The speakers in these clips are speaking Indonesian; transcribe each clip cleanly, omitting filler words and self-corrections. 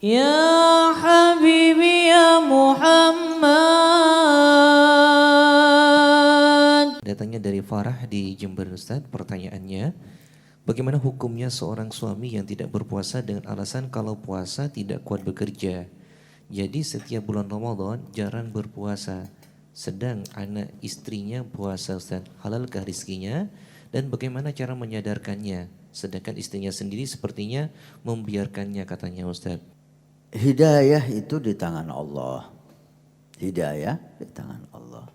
Ya Habibi ya Muhammad. Datangnya dari Farah di Jember Ustaz, pertanyaannya, bagaimana hukumnya seorang suami yang tidak berpuasa dengan alasan kalau puasa tidak kuat bekerja? Jadi setiap bulan Ramadan jarang berpuasa, sedang anak istrinya puasa Ustaz, halalkah rizkinya? Dan bagaimana cara menyadarkannya? Sedangkan istrinya sendiri sepertinya membiarkannya katanya Ustaz. Hidayah itu di tangan Allah. Hidayah di tangan Allah.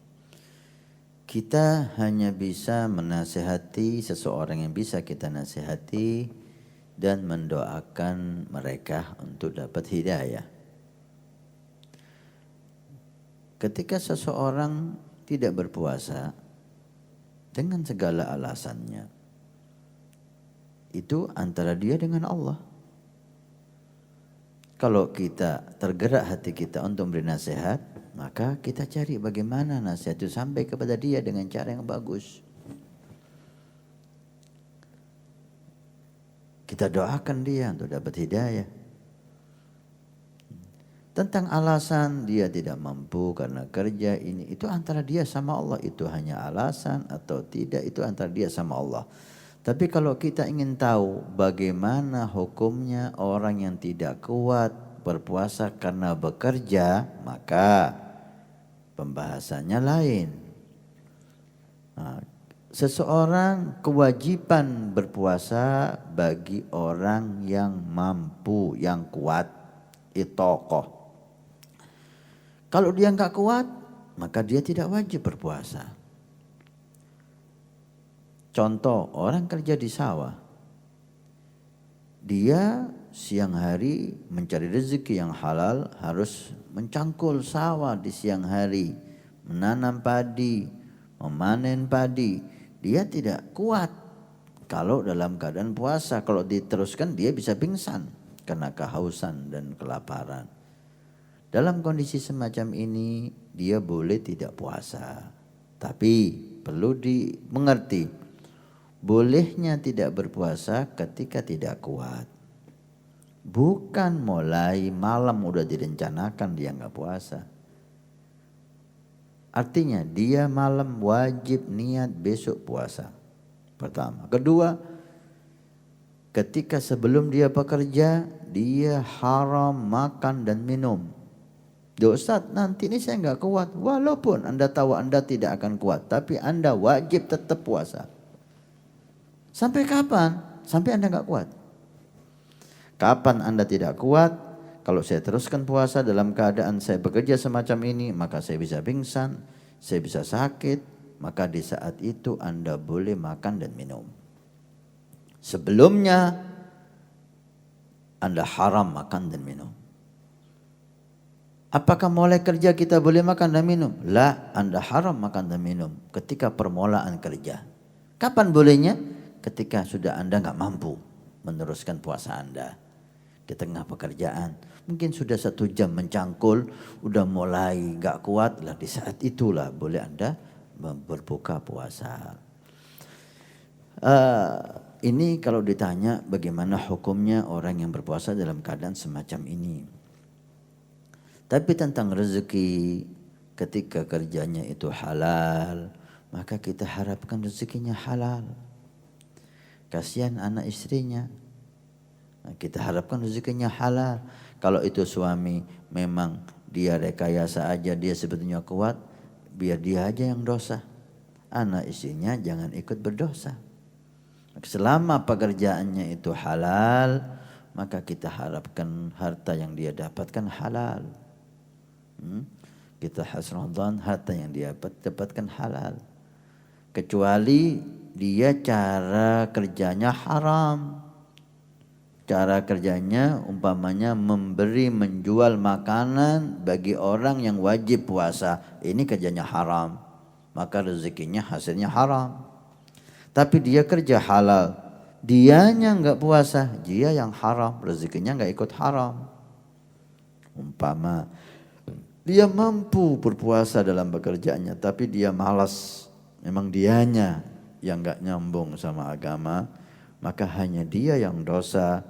Kita hanya bisa menasihati seseorang yang bisa kita nasihati dan mendoakan mereka untuk dapat hidayah. Ketika seseorang tidak berpuasa dengan segala alasannya, itu antara dia dengan Allah. Kalau kita tergerak hati kita untuk memberi nasihat, maka kita cari bagaimana nasihat itu sampai kepada dia dengan cara yang bagus. Kita doakan dia untuk dapat hidayah. Tentang alasan dia tidak mampu karena kerja ini, itu antara dia sama Allah. Itu hanya alasan atau tidak, itu antara dia sama Allah. Tapi kalau kita ingin tahu bagaimana hukumnya orang yang tidak kuat berpuasa karena bekerja, maka pembahasannya lain. Nah, seseorang kewajiban berpuasa bagi orang yang mampu, yang kuat, itokoh. Kalau dia enggak kuat, maka dia tidak wajib berpuasa. Contoh, orang kerja di sawah. Dia siang hari mencari rezeki yang halal, harus mencangkul sawah di siang hari, menanam padi, memanen padi. Dia tidak kuat kalau dalam keadaan puasa. Kalau diteruskan dia bisa pingsan karena kehausan dan kelaparan. Dalam kondisi semacam ini dia boleh tidak puasa. Tapi perlu dimengerti, bolehnya tidak berpuasa ketika tidak kuat. Bukan mulai malam udah direncanakan dia nggak puasa. Artinya dia malam wajib niat besok puasa. Pertama. Kedua, ketika sebelum dia bekerja, dia haram makan dan minum. Ustaz, nanti ini saya nggak kuat. Walaupun Anda tahu Anda tidak akan kuat, tapi Anda wajib tetap puasa. Sampai kapan? Sampai Anda nggak kuat. Kapan Anda tidak kuat? Kalau saya teruskan puasa dalam keadaan saya bekerja semacam ini, maka saya bisa pingsan, saya bisa sakit. Maka di saat itu Anda boleh makan dan minum. Sebelumnya Anda haram makan dan minum. Apakah mulai kerja kita boleh makan dan minum? La, Anda haram makan dan minum ketika permulaan kerja. Kapan bolehnya? Ketika sudah Anda nggak mampu meneruskan puasa Anda di tengah pekerjaan, mungkin sudah 1 jam mencangkul, udah mulai nggak kuat lah, di saat itulah boleh Anda berbuka puasa. Ini kalau ditanya bagaimana hukumnya orang yang berpuasa dalam keadaan semacam ini. Tapi tentang rezeki, ketika kerjanya itu halal, maka kita harapkan rezekinya halal. Kasihan anak istrinya. Nah, kita harapkan rezekinya halal. Kalau itu suami memang dia rekayasa aja, dia sebetulnya kuat, biar dia aja yang dosa. Anak istrinya jangan ikut berdosa. Selama pekerjaannya itu halal, maka kita harapkan harta yang dia dapatkan halal. Kita hasrahdan harta yang dia dapatkan halal. Kecuali dia cara kerjanya haram. Cara kerjanya umpamanya menjual makanan bagi orang yang wajib puasa. Ini kerjanya haram. Maka rezekinya hasilnya haram. Tapi dia kerja halal. Dianya enggak puasa. Dia yang haram. Rezekinya enggak ikut haram. Umpama dia mampu berpuasa dalam pekerjaannya, tapi dia malas. Memang dianya yang enggak nyambung sama agama, maka hanya dia yang dosa,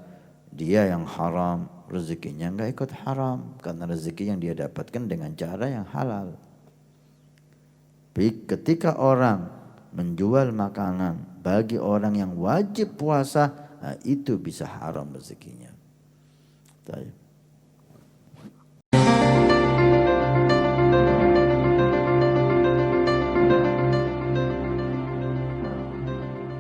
dia yang haram, rezekinya nggak ikut haram karena rezeki yang dia dapatkan dengan cara yang halal. Tapi ketika orang menjual makanan bagi orang yang wajib puasa, nah itu bisa haram rezekinya. Baik.